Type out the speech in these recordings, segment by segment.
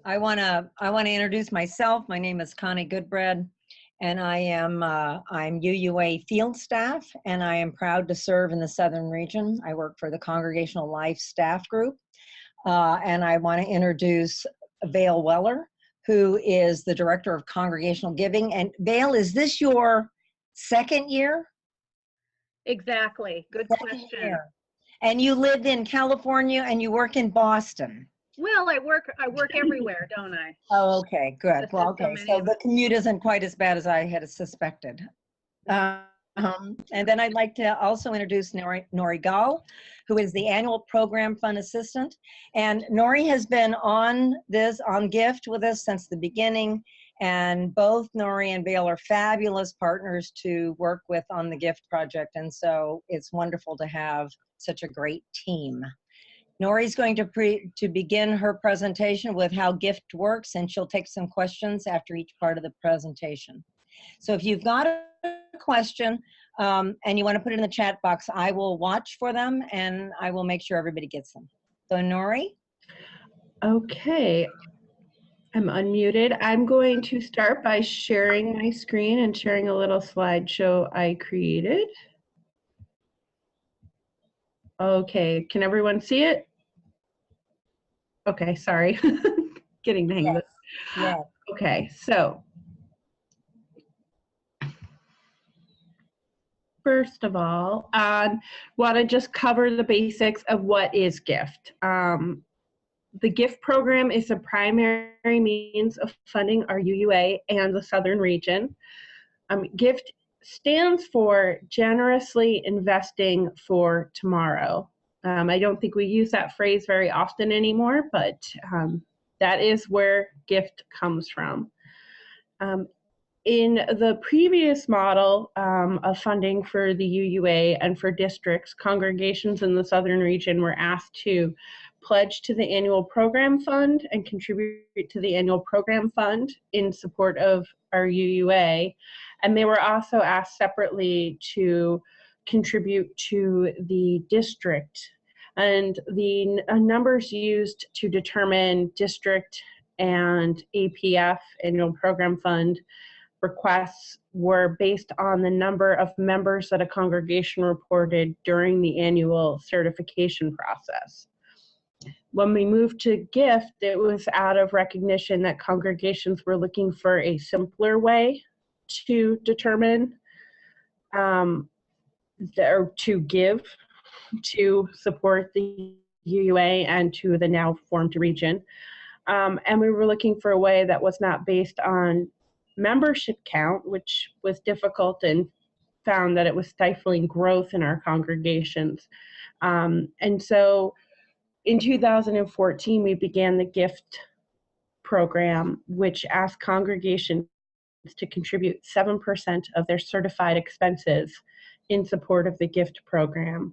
I want to introduce myself. My name is Connie Goodbread, and I'm UUA field staff, and I am proud to serve in the Southern Region. I work for the Congregational Life staff group, and I want to introduce Vail Weller, who is the Director of Congregational Giving. And Vail, is this your second year? Exactly. Good question. Year. And you lived in California and you work in Boston. Well, I work everywhere, don't I? Oh, okay, good. Well, okay, so the commute isn't quite as bad as I had suspected. And then I'd like to also introduce Norris Gall, who is the annual program fund assistant. And Nori has been on GIFT with us since the beginning. And both Nori and Vail are fabulous partners to work with on the GIFT project. And so it's wonderful to have such a great team. Nori's going to begin her presentation with how GIFT works, and she'll take some questions after each part of the presentation. So if you've got a question and you want to put it in the chat box, I will watch for them and I will make sure everybody gets them. So Nori? Okay, I'm unmuted. I'm going to start by sharing my screen and sharing a little slideshow I created. Okay, can everyone see it? Okay, sorry. Getting the hang of this. Yeah. Okay, so first of all, want to just cover the basics of what is GIFT. The GIFT program is the primary means of funding our UUA and the Southern Region. GIFT stands for Generously Investing for Tomorrow. I don't think we use that phrase very often anymore, but that is where GIFT comes from. In the previous model of funding for the UUA and for districts, congregations in the Southern Region were asked to pledge to the annual program fund and contribute to the annual program fund in support of our UUA. And they were also asked separately to contribute to the district. And the numbers used to determine district and APF, annual program fund, requests were based on the number of members that a congregation reported during the annual certification process. When we moved to GIFT, it was out of recognition that congregations were looking for a simpler way to determine or to give to support the UUA and to the now formed region. And we were looking for a way that was not based on membership count, which was difficult, and found that it was stifling growth in our congregations. And so in 2014, we began the GIFT program, which asked congregations to contribute 7% of their certified expenses in support of the GIFT program.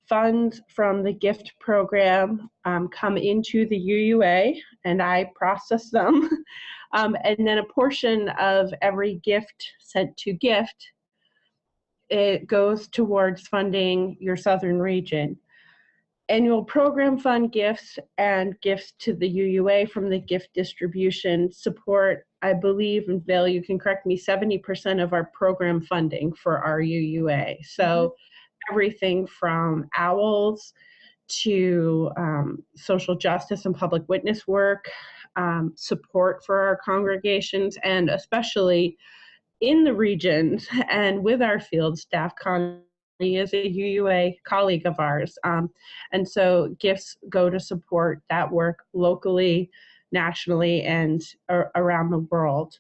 Funds from the GIFT program come into the UUA, and I process them. And then a portion of every gift sent to GIFT, it goes towards funding your Southern Region. Annual program fund gifts and gifts to the UUA from the gift distribution support, I believe, and Vail, you can correct me, 70% of our program funding for our UUA. So everything from OWLs to social justice and public witness work, support for our congregations, and especially in the regions and with our field staff. Connie is a UUA colleague of ours. And so gifts go to support that work locally, nationally, and around the world.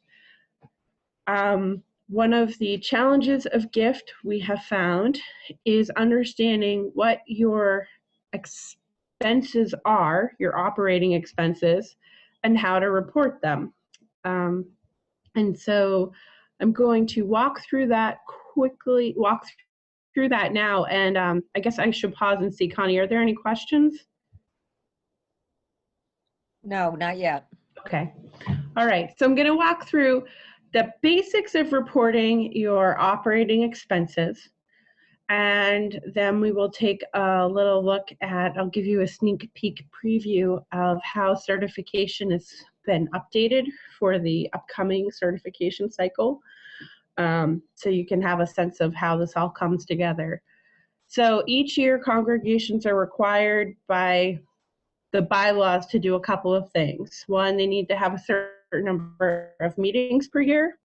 One of the challenges of GIFT we have found is understanding what your expenses are, your operating expenses, and how to report them. And so I'm going to walk through that now, and I guess I should pause and see, Connie, are there any questions? No, not yet. Okay. All right. So I'm going to walk through the basics of reporting your operating expenses, and then we will take a little look at, I'll give you a sneak peek preview of how certification is been updated for the upcoming certification cycle. So you can have a sense of how this all comes together. So each year congregations are required by the bylaws to do a couple of things. One, they need to have a certain number of meetings per year.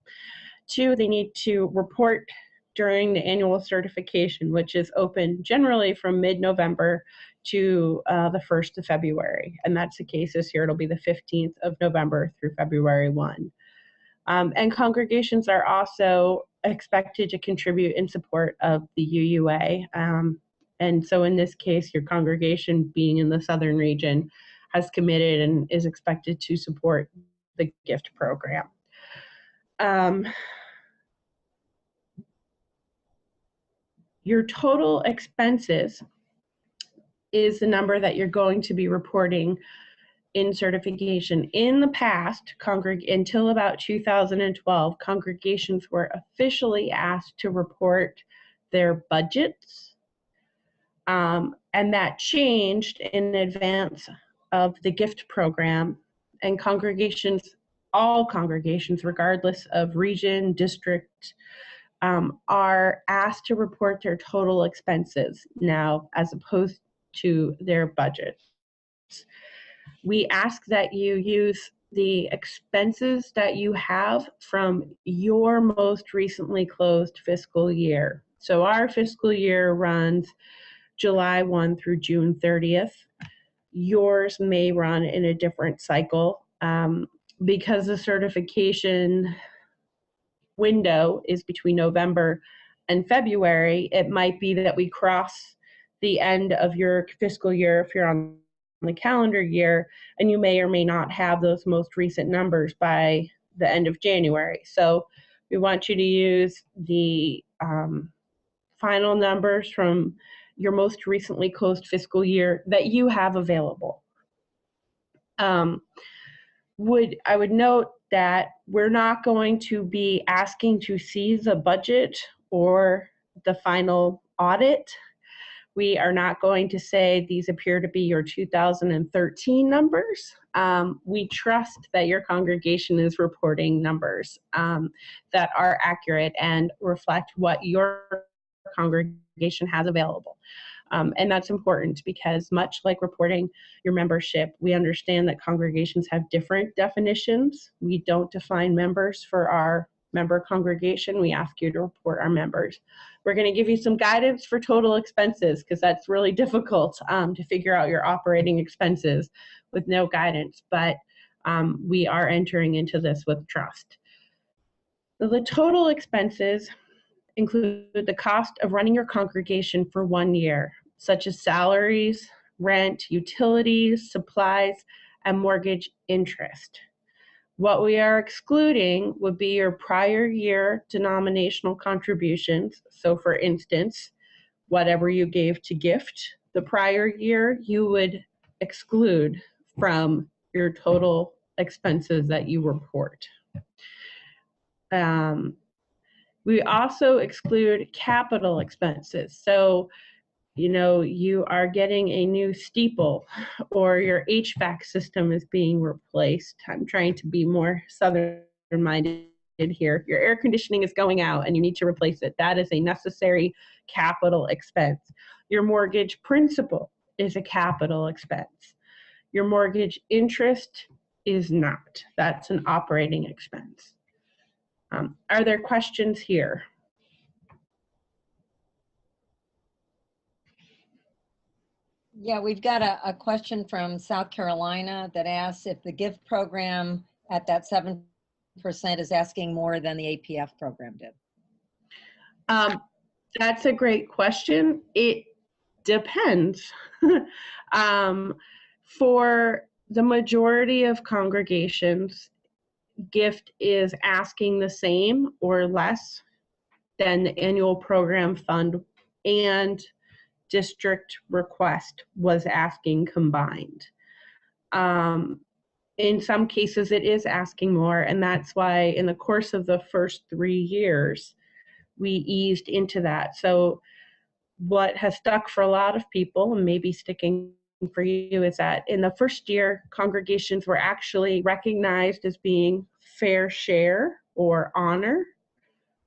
Two, they need to report during the annual certification, which is open generally from mid-November to the 1st of February. And that's the case this year. It'll be the 15th of November through February 1. And congregations are also expected to contribute in support of the UUA. And so in this case, your congregation being in the Southern region has committed and is expected to support the gift program. Your total expenses is the number that you're going to be reporting in certification. In the past, until about 2012, congregations were officially asked to report their budgets, and that changed in advance of the gift program, and congregations, all congregations, regardless of region, district, are asked to report their total expenses now as opposed to their budgets. We ask that you use the expenses that you have from your most recently closed fiscal year. So our fiscal year runs July 1 through June 30th. Yours may run in a different cycle because the certification window is between November and February. It might be that we cross the end of your fiscal year if you're on the calendar year, and you may or may not have those most recent numbers by the end of January. So we want you to use the final numbers from your most recently closed fiscal year that you have available. I would note that we're not going to be asking to see the budget or the final audit. We are not going to say these appear to be your 2013 numbers. We trust that your congregation is reporting numbers that are accurate and reflect what your congregation has available. And that's important because much like reporting your membership, we understand that congregations have different definitions. We don't define members for our member congregation. We ask you to report our members. We're going to give you some guidance for total expenses because that's really difficult to figure out your operating expenses with no guidance, but we are entering into this with trust. The total expenses include the cost of running your congregation for 1 year, such as salaries, rent, utilities, supplies, and mortgage interest. What we are excluding would be your prior year denominational contributions. So for instance, whatever you gave to gift the prior year, you would exclude from your total expenses that you report. We also exclude capital expenses. So, you are getting a new steeple or your HVAC system is being replaced. I'm trying to be more Southern-minded here. Your air conditioning is going out and you need to replace it. That is a necessary capital expense. Your mortgage principal is a capital expense. Your mortgage interest is not. That's an operating expense. Are there questions here? Yeah, we've got a question from South Carolina that asks if the gift program at that 7% is asking more than the APF program did. That's a great question. It depends. For the majority of congregations, gift is asking the same or less than the annual program fund and district request was asking combined. In some cases, it is asking more, and that's why in the course of the first 3 years, we eased into that. So what has stuck for a lot of people, and maybe sticking for you is that in the first year, congregations were actually recognized as being fair share or honor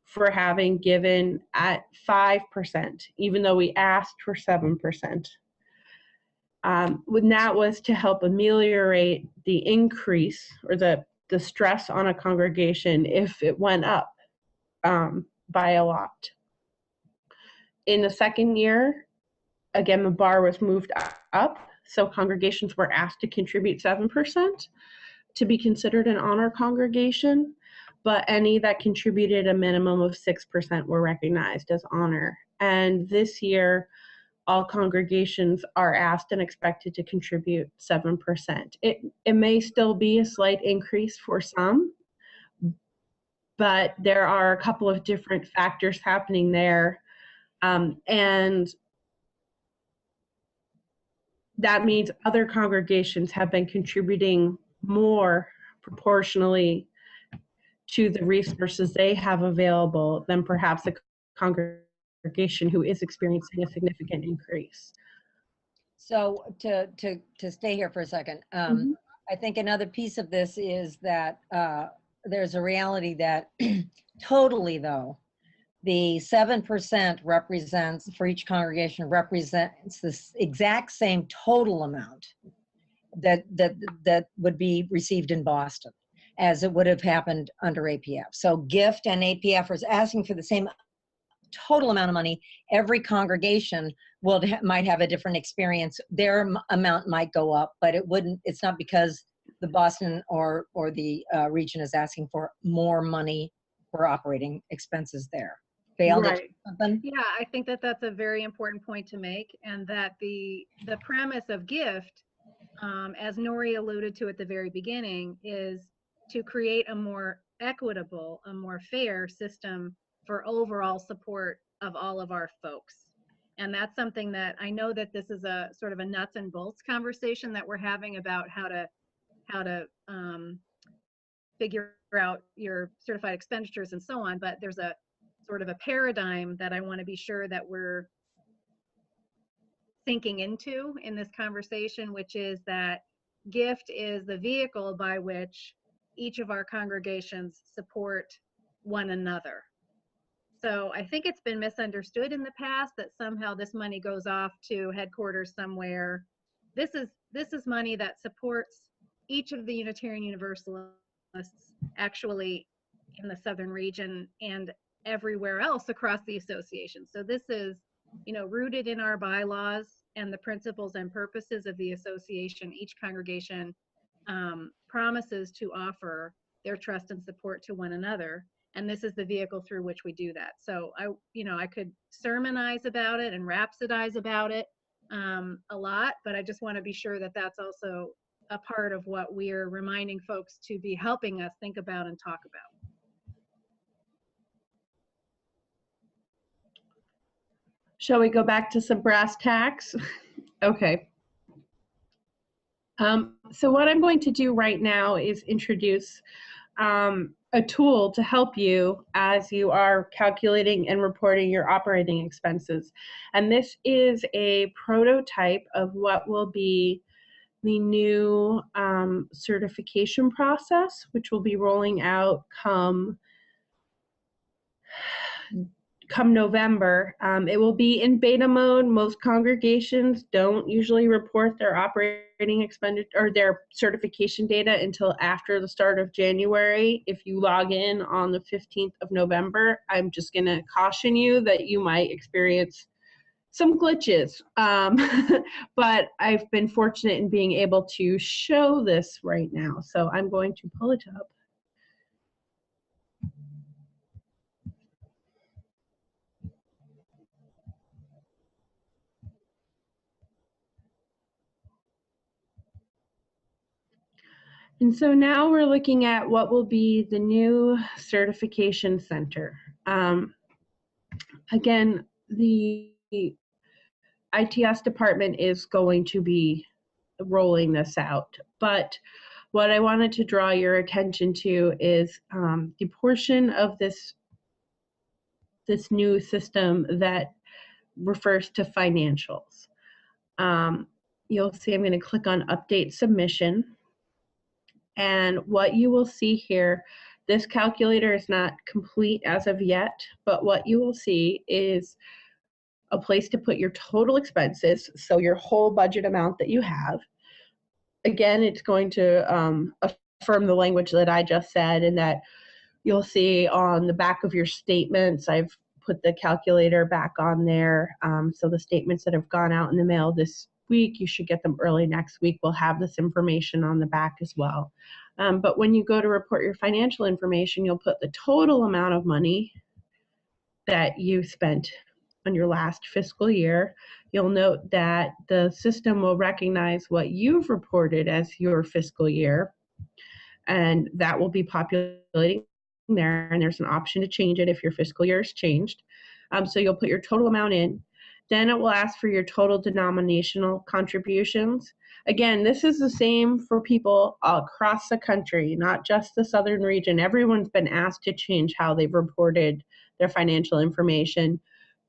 for having given at 5%, even though we asked for 7%. When that was to help ameliorate the increase or the stress on a congregation if it went up by a lot. In the second year, again, the bar was moved up, so congregations were asked to contribute 7% to be considered an honor congregation, but any that contributed a minimum of 6% were recognized as honor. And this year, all congregations are asked and expected to contribute 7%. It may still be a slight increase for some, but there are a couple of different factors happening there. And that means other congregations have been contributing more proportionally to the resources they have available than perhaps a congregation who is experiencing a significant increase. So to stay here for a second, I think another piece of this is that there's a reality that totally though, the 7% represents, for each congregation, represents this exact same total amount that would be received in Boston as it would have happened under APF. So gift and APF is asking for the same total amount of money. Every congregation might have a different experience. Their amount might go up, but it wouldn't. It's not because the Boston or the region is asking for more money for operating expenses there. Vail, right. Yeah, I think that that's a very important point to make, and that the premise of gift, as Nori alluded to at the very beginning, is to create a more equitable, a more fair system for overall support of all of our folks. And that's something that I know that this is a sort of a nuts and bolts conversation that we're having about how to figure out your certified expenditures and so on, but there's a sort of a paradigm that I want to be sure that we're sinking into in this conversation, which is that gift is the vehicle by which each of our congregations support one another. So I think it's been misunderstood in the past that somehow this money goes off to headquarters somewhere. This is money that supports each of the Unitarian Universalists actually in the Southern region and everywhere else across the association. So this is, rooted in our bylaws and the principles and purposes of the association. Each congregation promises to offer their trust and support to one another, and this is the vehicle through which we do that. So I could sermonize about it and rhapsodize about it a lot, but I just want to be sure that that's also a part of what we're reminding folks to be helping us think about and talk about. Shall we go back to some brass tacks? Okay. So what I'm going to do right now is introduce a tool to help you as you are calculating and reporting your operating expenses. And this is a prototype of what will be the new certification process, which will be rolling out come November. It will be in beta mode. Most congregations don't usually report their operating expenditure or their certification data until after the start of January. If you log in on the 15th of November, I'm just going to caution you that you might experience some glitches. But I've been fortunate in being able to show this right now. So I'm going to pull it up. And so now we're looking at what will be the new certification center. Again, the ITS department is going to be rolling this out, but what I wanted to draw your attention to is the portion of this new system that refers to financials. you'll see I'm going to click on Update Submission. And what you will see here, this calculator is not complete as of yet, but what you will see is a place to put your total expenses, so your whole budget amount that you have. Again, it's going to affirm the language that I just said, and that you'll see on the back of your statements, I've put the calculator back on there. So the statements that have gone out in the mail this week, you should get them early next week. We'll have this information on the back as well. But when you go to report your financial information, you'll put the total amount of money that you spent on your last fiscal year. You'll note that the system will recognize what you've reported as your fiscal year, and that will be populating there, and there's an option to change it if your fiscal year is changed. So you'll put your total amount in. Then it will ask for your total denominational contributions. Again, this is the same for people across the country, not just the Southern region. Everyone's been asked to change how they've reported their financial information.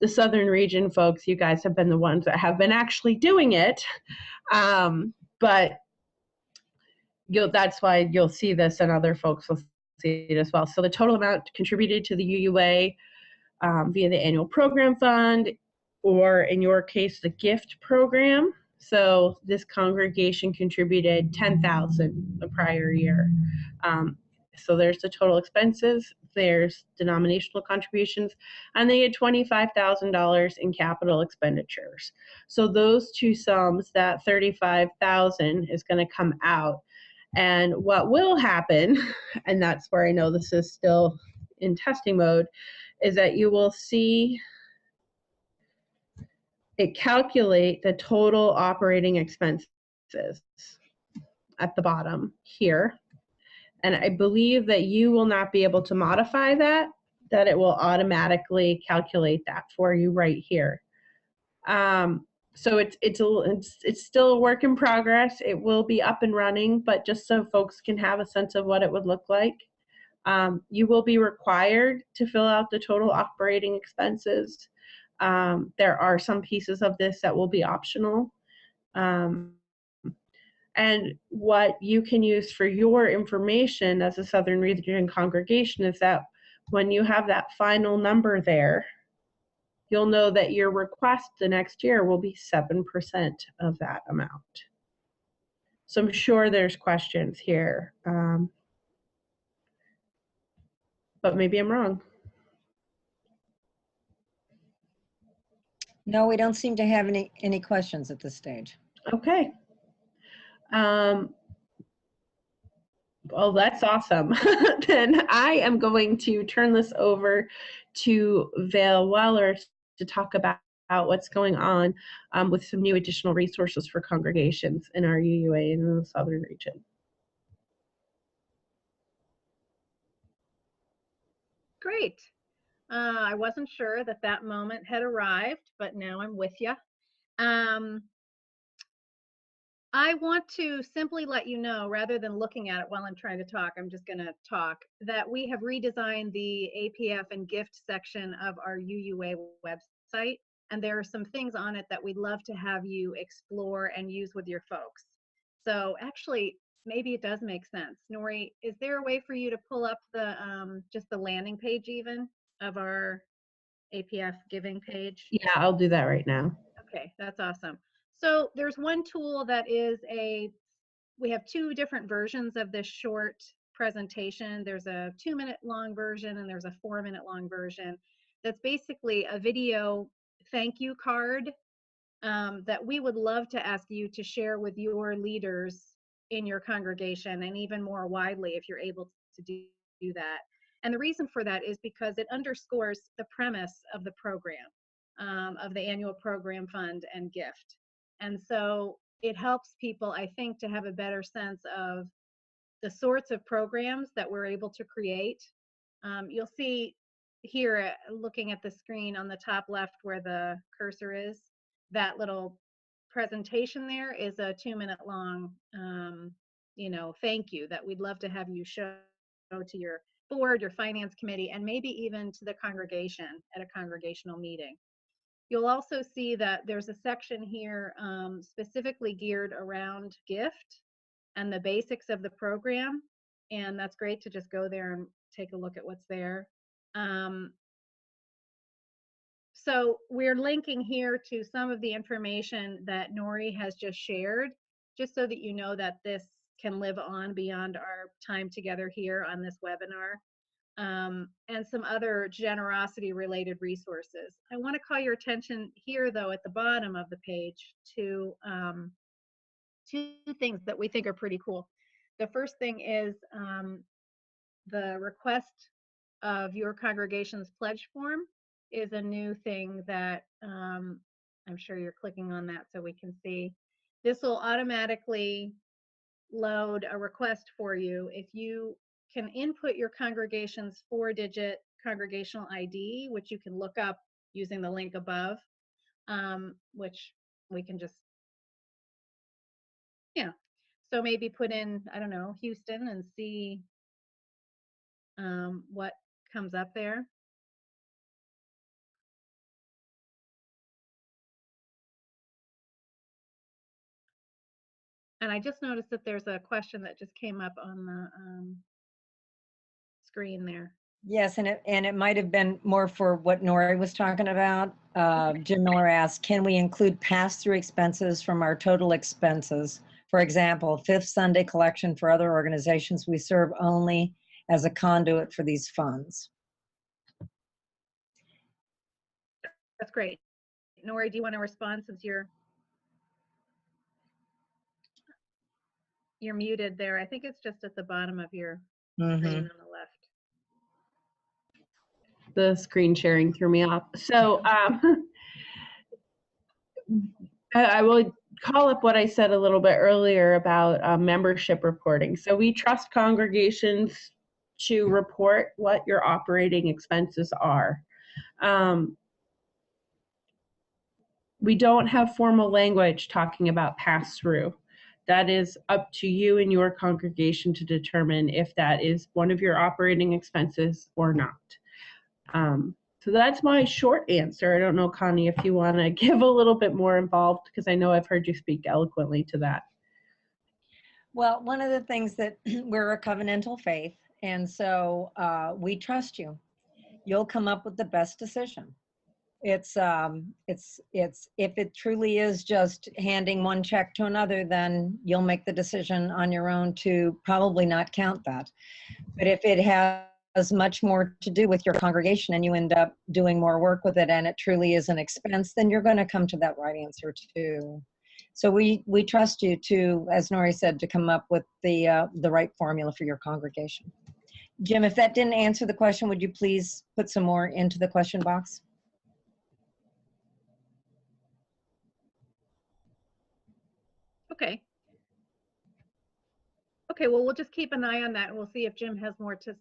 The Southern region folks, you guys have been the ones that have been actually doing it. But that's why you'll see this, and other folks will see it as well. So the total amount contributed to the UUA via the annual program fund, or in your case, the gift program. So this congregation contributed $10,000 the prior year. So there's the total expenses, there's denominational contributions, and they had $25,000 in capital expenditures. So those two sums, that $35,000 is going to come out. And what will happen, and that's where I know this is still in testing mode, is that you will see it calculate the total operating expenses at the bottom here. And I believe that you will not be able to modify that it will automatically calculate that for you right here. So it's still a work in progress. It will be up and running, but just so folks can have a sense of what it would look like. You will be required to fill out the total operating expenses. There are some pieces of this that will be optional. And what you can use for your information as a Southern Region congregation is that when you have that final number there, you'll know that your request the next year will be 7% of that amount. So I'm sure there's questions here, but maybe I'm wrong. No, we don't seem to have any questions at this stage. Okay. Well, that's awesome. Then I am going to turn this over to Vail Weller to talk about what's going on with some new additional resources for congregations in our UUA in the Southern region. Great. I wasn't sure that moment had arrived, but now I'm with you. I want to simply let you know, rather than looking at it while I'm trying to talk, I'm just going to talk, that we have redesigned the APF and gift section of our UUA website. And there are some things on it that we'd love to have you explore and use with your folks. So actually, maybe it does make sense. Nori, is there a way for you to pull up the just the landing page even of our APF giving page? Yeah, I'll do that right now. Okay, that's awesome. So there's one tool that is we have two different versions of this short presentation. There's a 2-minute long version and there's a 4-minute long version. That's basically a video thank you card that we would love to ask you to share with your leaders in your congregation, and even more widely if you're able to do that. And the reason for that is because it underscores the premise of the program, of the annual program fund and gift. And so it helps people, I think, to have a better sense of the sorts of programs that we're able to create. You'll see here, looking at the screen on the top left where the cursor is, that little presentation there is a 2-minute long, thank you that we'd love to have you show to your board, your finance committee, and maybe even to the congregation at a congregational meeting. You'll also see that there's a section here specifically geared around gift and the basics of the program. And that's great to just go there and take a look at what's there. So we're linking here to some of the information that Nori has just shared, just so that you know that this can live on beyond our time together here on this webinar, and some other generosity related resources. I want to call your attention here, though, at the bottom of the page to two things that we think are pretty cool. The first thing is the request of your congregation's pledge form is a new thing that I'm sure you're clicking on that so we can see. This will automatically load a request for you. If you can input your congregation's 4-digit congregational ID, which you can look up using the link above, which we can just, yeah. So maybe put in, I don't know, Houston and see what comes up there. And I just noticed that there's a question that just came up on the screen there. Yes, and it might have been more for what Nori was talking about. Jim Miller asked, can we include pass-through expenses from our total expenses? For example, Fifth Sunday collection for other organizations we serve only as a conduit for these funds. That's great. Nori, do you want to respond since you're muted there? I think it's just at the bottom of your screen on the left. The screen sharing threw me off. So I will call up what I said a little bit earlier about membership reporting. So we trust congregations to report what your operating expenses are. We don't have formal language talking about pass-through. That is up to you and your congregation to determine if that is one of your operating expenses or not. So that's my short answer. I don't know, Connie, if you want to give a little bit more involved, because I know I've heard you speak eloquently to that. Well, one of the things that we're a covenantal faith, and so we trust you. You'll come up with the best decision. It's if it truly is just handing one check to another, then you'll make the decision on your own to probably not count that. But if it has much more to do with your congregation and you end up doing more work with it and it truly is an expense, then you're going to come to that right answer too. So we trust you to, as Nori said, to come up with the right formula for your congregation. Jim, if that didn't answer the question, would you please put some more into the question box? Okay. Okay, well, we'll just keep an eye on that and we'll see if Jim has more to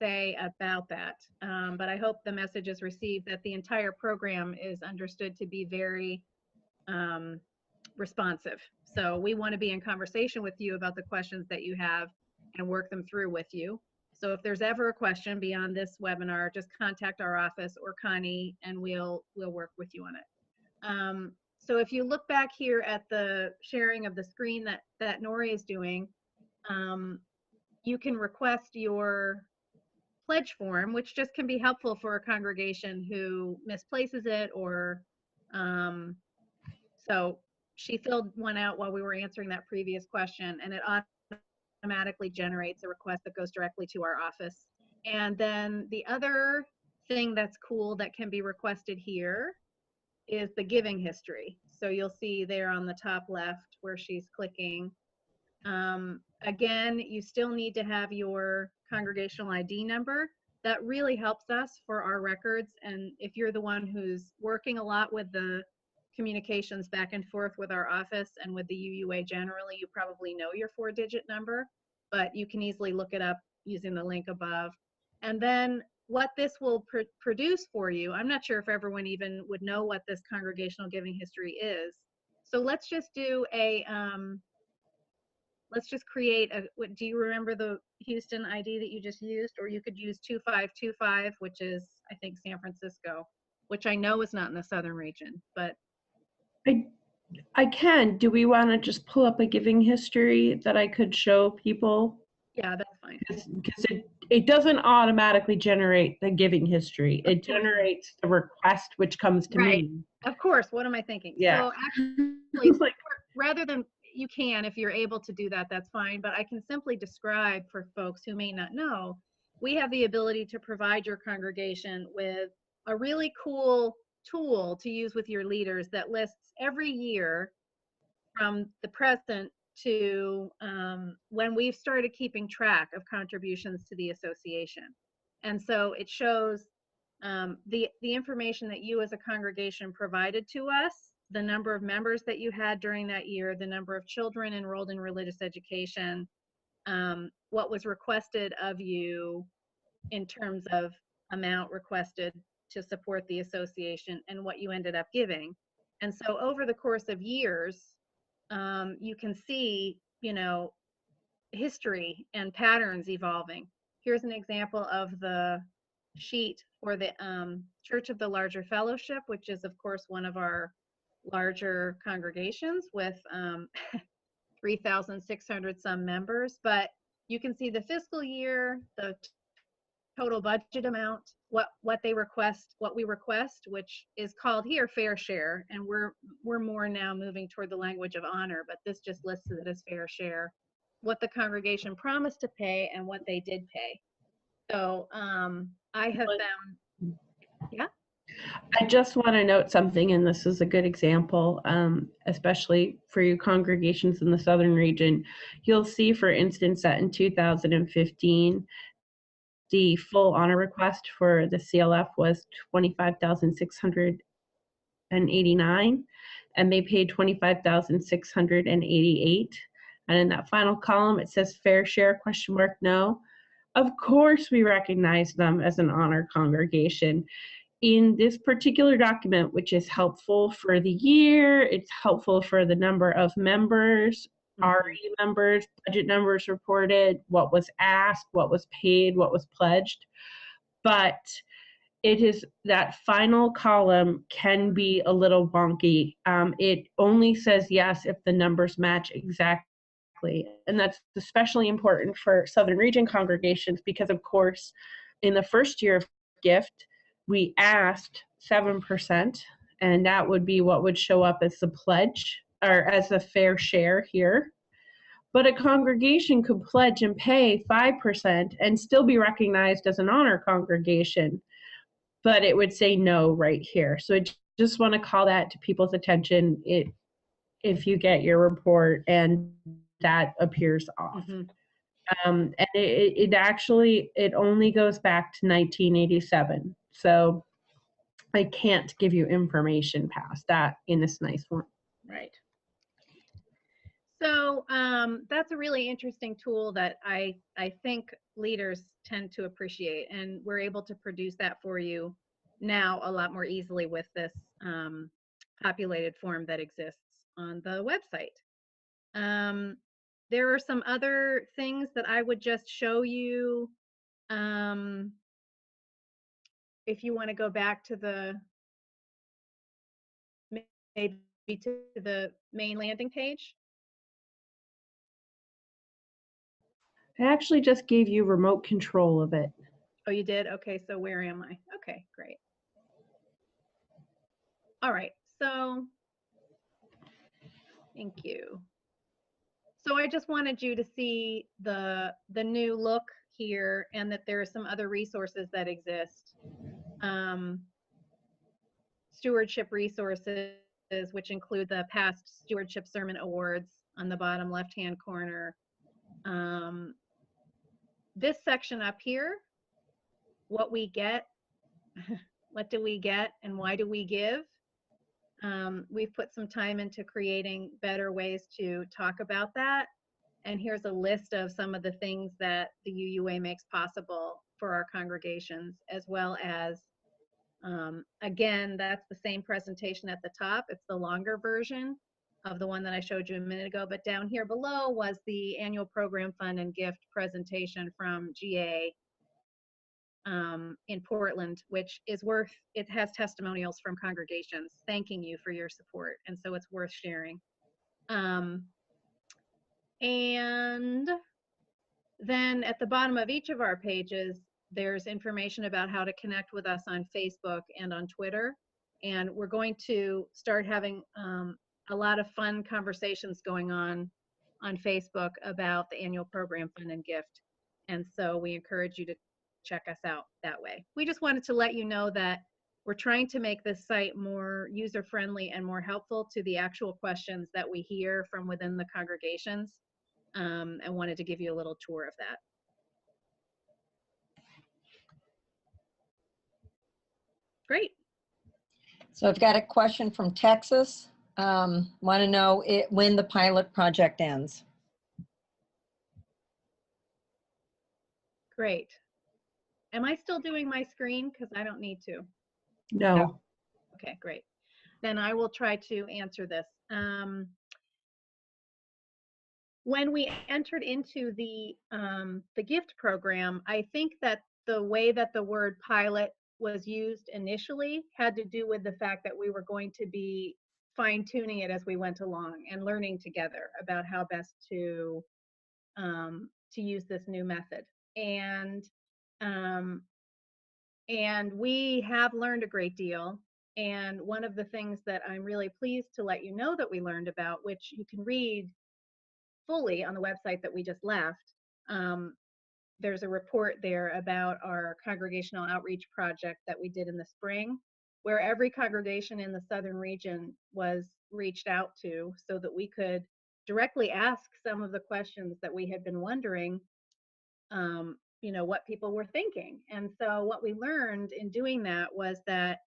say about that. But I hope the message is received that the entire program is understood to be very responsive. So we want to be in conversation with you about the questions that you have and work them through with you. So if there's ever a question beyond this webinar, just contact our office or Connie and we'll work with you on it. So if you look back here at the sharing of the screen that Nori is doing, you can request your pledge form, which just can be helpful for a congregation who misplaces it or so she filled one out while we were answering that previous question, and it automatically generates a request that goes directly to our office. And then the other thing that's cool that can be requested here is the giving history. So you'll see there on the top left where she's clicking. Again, you still need to have your congregational ID number. That really helps us for our records. And if you're the one who's working a lot with the communications back and forth with our office and with the UUA generally, you probably know your 4-digit number, but you can easily look it up using the link above. And then what this will produce for you, I'm not sure if everyone even would know what this congregational giving history is. So let's just do a, let's just create a, do you remember the Houston ID that you just used? Or you could use 2525, which is, I think, San Francisco. which I know is not in the Southern region, but I can. Do we want to just pull up a giving history that I could show people? yeah, that's fine. Because it doesn't automatically generate the giving history. It Of course not. generates the request, which comes to Right. me. Of course, what am I thinking? Yeah. So actually, It's like, rather than, you can, if you're able to do that, that's fine, but I can simply describe for folks who may not know, we have the ability to provide your congregation with a really cool tool to use with your leaders that lists every year from the present to when we've started keeping track of contributions to the association. And so it shows the information that you as a congregation provided to us, the number of members that you had during that year, the number of children enrolled in religious education, what was requested of you in terms of amount requested to support the association, and what you ended up giving. And so over the course of years, you can see, you know, history and patterns evolving. Here's an example of the sheet for the Church of the Larger Fellowship, which is, of course, one of our larger congregations with 3,600 some members. But you can see the fiscal year, the total budget amount, what they request, what we request, which is called here fair share, and we're more now moving toward the language of honor, but this just lists it as fair share, what the congregation promised to pay and what they did pay. So I have found, yeah. I just want to note something, and this is a good example, especially for you congregations in the Southern region. You'll see, for instance, that in 2015, the full honor request for the CLF was $25,689, and they paid $25,688. And in that final column, it says fair share, ? No. Of course, we recognize them as an honor congregation. In this particular document, which is helpful for the year, it's helpful for the number of members, RE members, budget numbers reported, what was asked, what was paid, what was pledged. But it is, that final column can be a little wonky. It only says yes if the numbers match exactly. And that's especially important for Southern Region congregations because, of course, in the first year of gift, we asked 7%, and that would be what would show up as the pledge or as a fair share here. But a congregation could pledge and pay 5% and still be recognized as an honor congregation, but it would say no right here. So I just want to call that to people's attention if you get your report and that appears off. And it actually, it only goes back to 1987. So I can't give you information past that in this nice one. Right. So that's a really interesting tool that I think leaders tend to appreciate, and we're able to produce that for you now a lot more easily with this populated form that exists on the website. There are some other things that I would just show you. If you want to go back to the, maybe to the main landing page. I actually just gave you remote control of it. Oh, you did? Okay, so where am I? Okay, great. All right, so thank you. So I just wanted you to see the new look here, and that there are some other resources that exist. Stewardship resources, which include the past Stewardship Sermon Awards on the bottom left-hand corner. This section up here, what we get, what do we get, and why do we give? We've put some time into creating better ways to talk about that. And here's a list of some of the things that the UUA makes possible for our congregations, as well as, again, that's the same presentation at the top. It's the longer version of the one that I showed you a minute ago, but down here below was the annual program fund and gift presentation from GA in Portland, which is worth, it has testimonials from congregations thanking you for your support. And so it's worth sharing. And then at the bottom of each of our pages, there's information about how to connect with us on Facebook and on Twitter. And we're going to start having a lot of fun conversations going on Facebook about the annual program fund and gift. And so we encourage you to check us out that way. We just wanted to let you know that we're trying to make this site more user-friendly and more helpful to the actual questions that we hear from within the congregations, and wanted to give you a little tour of that. Great. So I've got a question from Texas. Want to know when the pilot project ends. Great. Am I still doing my screen? Because I don't need to. No. Okay, great. Then I will try to answer this. When we entered into the gift program, I think that the way that the word pilot was used initially had to do with the fact that we were going to be fine-tuning it as we went along and learning together about how best to use this new method. And we have learned a great deal. And one of the things that I'm really pleased to let you know that we learned about, which you can read fully on the website that we just left, there's a report there about our congregational outreach project that we did in the spring, where every congregation in the Southern region was reached out to so that we could directly ask some of the questions that we had been wondering, what people were thinking. And so what we learned in doing that was that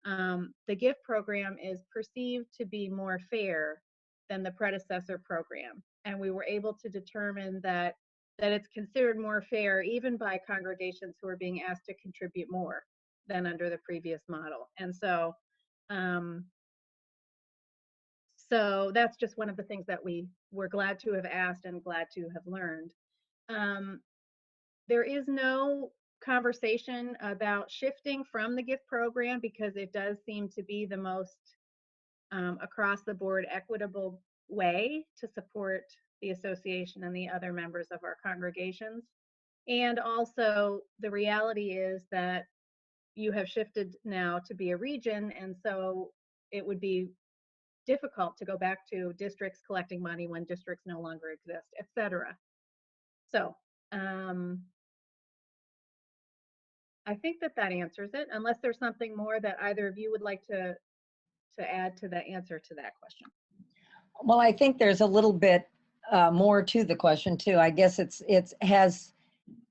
the gift program is perceived to be more fair than the predecessor program. And we were able to determine that it's considered more fair even by congregations who are being asked to contribute more than under the previous model. And so so that's just one of the things that we were glad to have asked and glad to have learned. There is no conversation about shifting from the gift program because it does seem to be the most across the board equitable way to support the association and the other members of our congregations. And also the reality is that you have shifted now to be a region, and so it would be difficult to go back to districts collecting money when districts no longer exist, etc. So I think that answers it, unless there's something more that either of you would like to add to the answer to that question. Well, I think there's a little bit more to the question too. I guess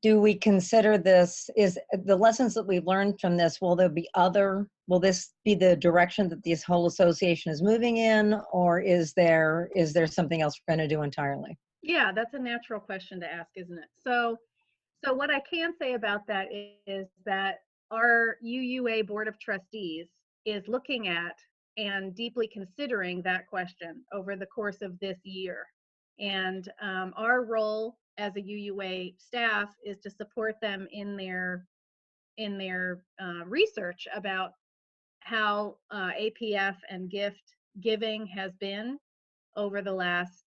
do we consider this, is the lessons that we've learned from this, will this be the direction that this whole association is moving in, or is there something else we're going to do entirely? Yeah, that's a natural question to ask, isn't it? So what I can say about that is that our UUA Board of Trustees is looking at and deeply considering that question over the course of this year. And our role as a UUA staff is to support them in their research about how APF and gift giving has been over the last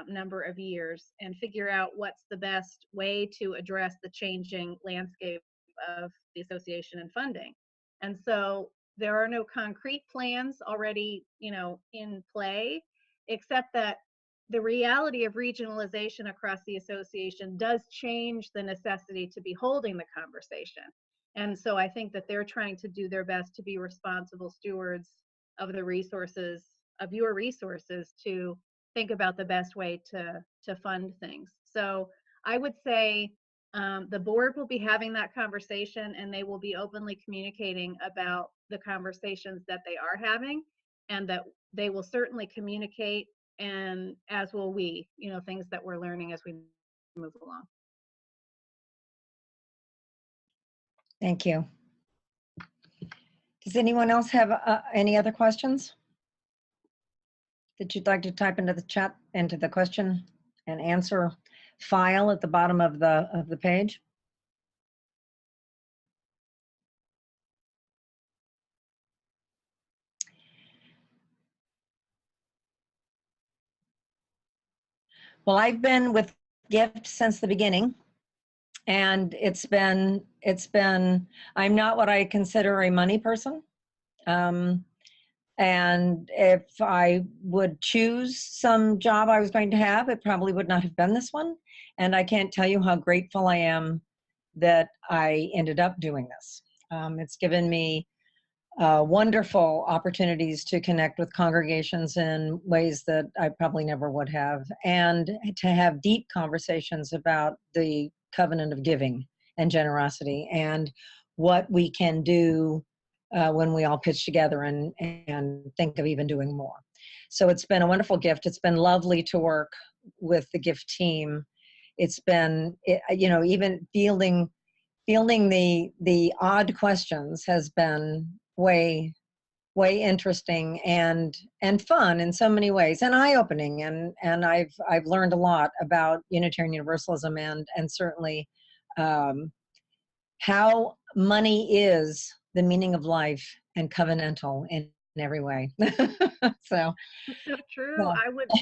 number of years, and figure out what's the best way to address the changing landscape of the association and funding. And so there are no concrete plans already, in play, except that the reality of regionalization across the association does change the necessity to be holding the conversation. And so I think that they're trying to do their best to be responsible stewards of the resources, of your resources, to think about the best way to fund things. So I would say the board will be having that conversation, and they will be openly communicating about the conversations that they are having, and that they will certainly communicate, and as will we, things that we're learning as we move along. Thank you. Does anyone else have any other questions that you'd like to type into the chat, into the question and answer file at the bottom of the page? Well, I've been with Gift since the beginning, and I'm not what I consider a money person. And if I would choose some job I was going to have, it probably would not have been this one. And I can't tell you how grateful I am that I ended up doing this. It's given me wonderful opportunities to connect with congregations in ways that I probably never would have, and to have deep conversations about the covenant of giving and generosity and what we can do when we all pitch together and think of even doing more. So it's been a wonderful gift. It's been lovely to work with the Gift team. It's been, even fielding the odd questions has been way interesting and fun in so many ways, and eye-opening, and I've learned a lot about Unitarian Universalism and certainly how money is the meaning of life and covenantal in every way. So true. Yeah.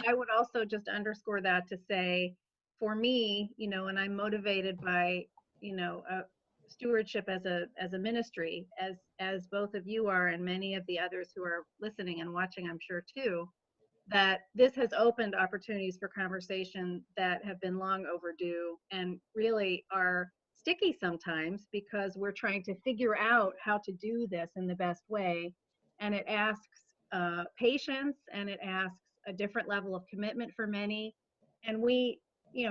I would also just underscore that to say, for me, and I'm motivated by stewardship as a ministry, as both of you are, and many of the others who are listening and watching, I'm sure too, that this has opened opportunities for conversation that have been long overdue and really are sticky sometimes, because we're trying to figure out how to do this in the best way, and it asks patience, and it asks a different level of commitment for many, and we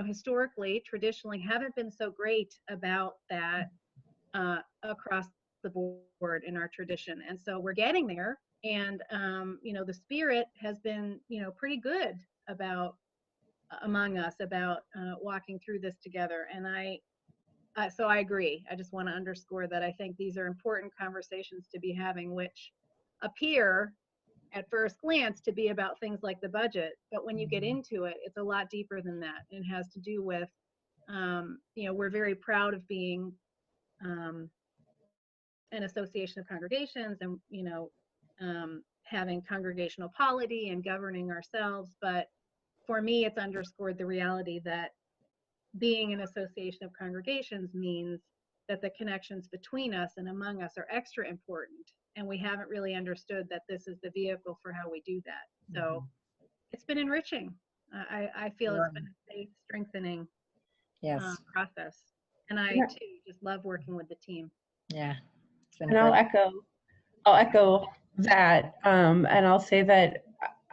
historically, traditionally, haven't been so great about that across the board in our tradition. And so we're getting there, and the spirit has been pretty good about among us about walking through this together. And so I agree. I just want to underscore that I think these are important conversations to be having, which appear at first glance to be about things like the budget, but when you get into it, it's a lot deeper than that. It has to do with we're very proud of being an association of congregations, and having congregational polity and governing ourselves. But for me, it's underscored the reality that being an association of congregations means that the connections between us and among us are extra important, and we haven't really understood that this is the vehicle for how we do that. So it's been enriching. I feel it's been a safe, strengthening process, and I too just love working with the team. Yeah. And I'll echo that, and I'll say that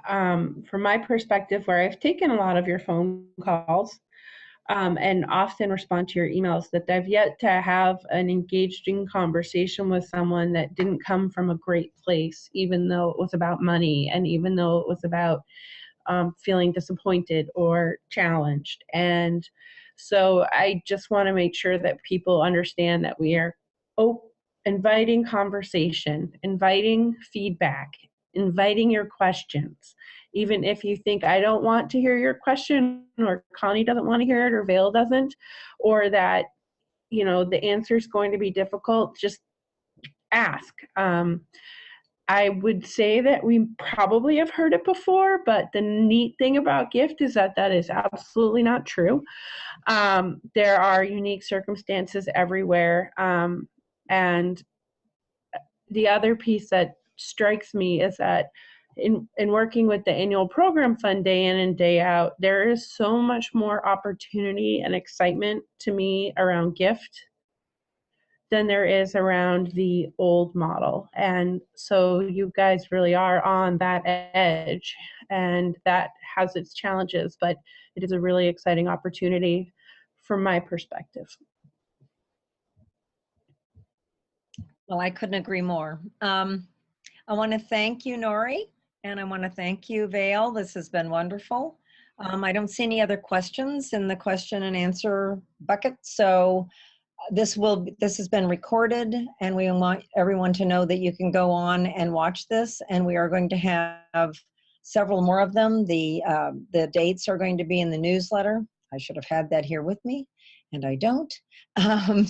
from my perspective, where I've taken a lot of your phone calls and often respond to your emails, that I've yet to have an engaging conversation with someone that didn't come from a great place, even though it was about money, and even though it was about feeling disappointed or challenged. And so I just want to make sure that people understand that we are inviting conversation, inviting feedback, inviting your questions. Even if you think, I don't want to hear your question, or Connie doesn't want to hear it, or Vail doesn't, or that, the answer is going to be difficult, just ask. I would say that we probably have heard it before, but the neat thing about Gift is that that is absolutely not true. There are unique circumstances everywhere. And the other piece that strikes me is that in working with the annual program fund day in and day out, there is so much more opportunity and excitement to me around Gift than there is around the old model. And so you guys really are on that edge, and that has its challenges, but it is a really exciting opportunity from my perspective. Well, I couldn't agree more. I want to thank you, Nori, and I want to thank you, Vail. This has been wonderful. I don't see any other questions in the question and answer bucket, so this has been recorded, and we want everyone to know that you can go on and watch this, and we are going to have several more of them. The dates are going to be in the newsletter. I should have had that here with me, and I don't. December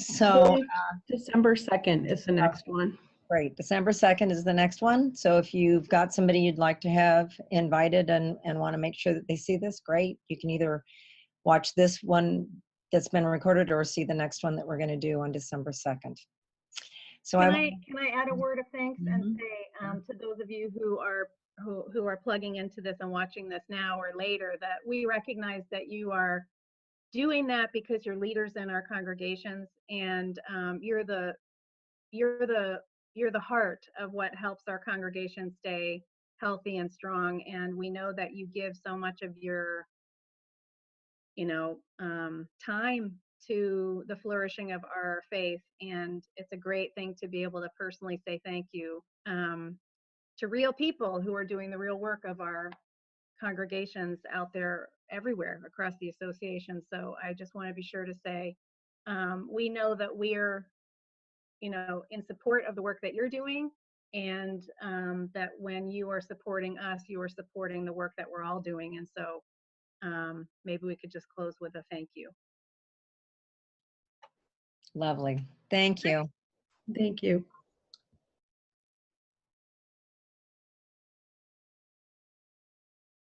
2nd is the next one. Great. December 2nd is the next one. So if you've got somebody you'd like to have invited and want to make sure that they see this, great. You can either watch this one that's been recorded or see the next one that we're going to do on December 2nd. So can I add a word of thanks and Mhm. say to those of you who are plugging into this and watching this now or later, that we recognize that you are doing that because you're leaders in our congregations, and you're the heart of what helps our congregation stay healthy and strong. And we know that you give so much of your time to the flourishing of our faith, and it's a great thing to be able to personally say thank you to real people who are doing the real work of our congregations out there everywhere across the association. So I just want to be sure to say we know that we're in support of the work that you're doing, and that when you are supporting us, you are supporting the work that we're all doing. And so maybe we could just close with a thank you. Lovely. Thank you. Thank you.